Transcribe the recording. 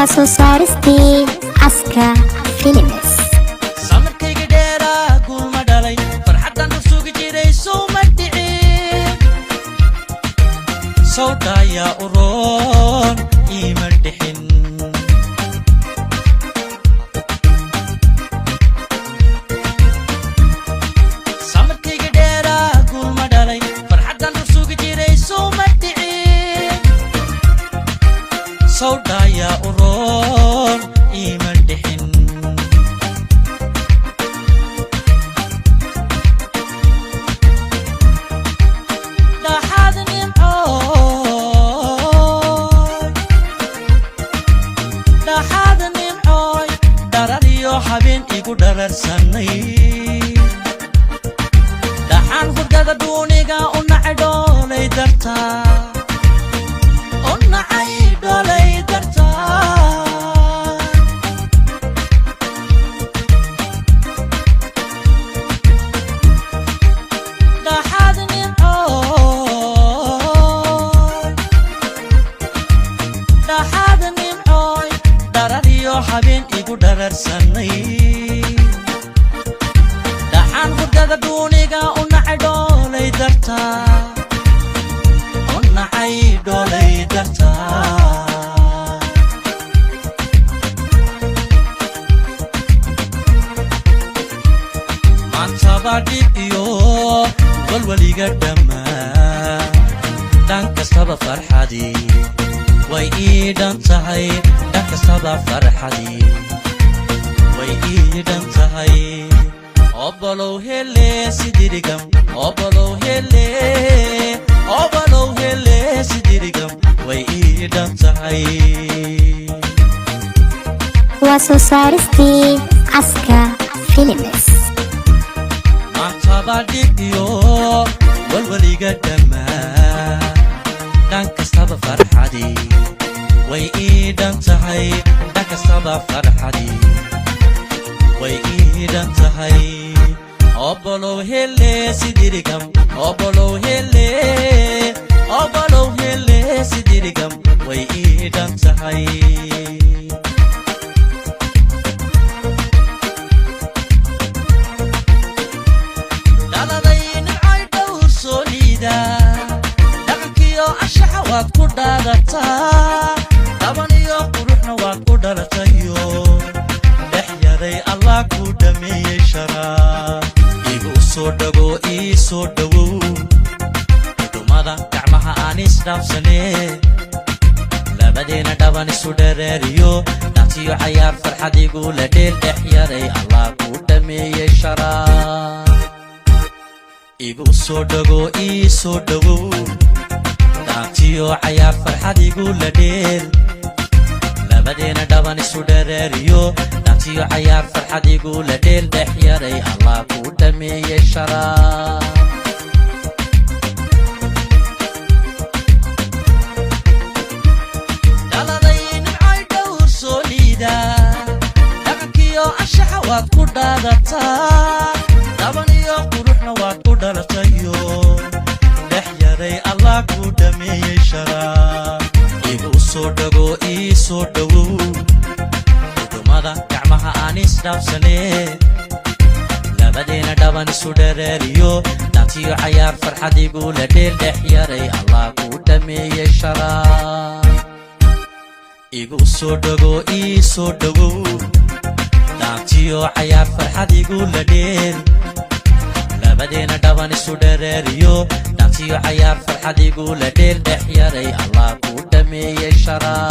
soo saaristay aska films samarkayga dheera gulma dhalay farxadan u sugi jiray soo ma dhicin sawdaya uroon ima dhixin samarkayga dheera gulma dhalay farxadan u sugi jiray soo ma dhicin sawdaya uroon ima dhixin habeen igu dhararsanay dhaxan hurdada duuniga u nacay dhoolay dartaa dhaxaad nimcooy dharariyo habeen igu dhararsanay dhaxan hurdada duuniga u nacay dhoolay dartaa maantaba dhib iyo walwaliga dhammaa dhan kastaba farxadii way ii dhan tahay dhan kastaba farxadii way ii dhan tahay obolow hele sidirigam obolow hele sidirigam way ii dhan tahay waa soo saaristay aska films maantaba dhib iyo walwaliga dhammaa dhan kastaba farxadii way ii dhan tahay dhan kastaba farxadii way ii dhan tahay obolow hele sidirigam obolow hele sidirigam way ii dhan tahay dhaladay nimcay dhowr soo liida dhaqankiyo anshaxa waad ku dhaadataa dhaban iyo quruxna waad ku dhalatayo dhex yaray allah ku dhameeyey sharaab igu soo dhago ii soo dhawow dhumada gacmaha aan isdhaafsanee labadeena dhaban isu dhereeriyo dhaantiyo cayaar farxad igula dheel dhex yaray allah ku dhameeyey sharaab igu soo dhago ii soo dhawow dhaantiyo cayaar farxad igula dheel labadeena dhaban isu dhereeriyo dhaantiyo cayaar farxad igula dheel dhex yaray allah ku dhameeyey sharaab dhaladay nimcay dhowr soo liida dhaqankiyo anshaxa waad ku dhaadataa dhaban iyo quruxna waad ku dhalatayo dhex yaray allah ku dhameeyey sharaab igu soo dhago ii soo dhawow dhumada gacmaha aan isdhaafsanee labadeena dhaban isu dhereeriyo dhaantiyo cayaar farxad igula dheel dhex yaray allah ku dhameeyey sharaab igu soo dhago ii soo dhawow dhaantiyo cayaar farxad igula dheel labadeena dhaban isu dhereeriyo dhaantiyo cayaar farxad igula dheel dhex yaray allah ku dhameeyey sharaab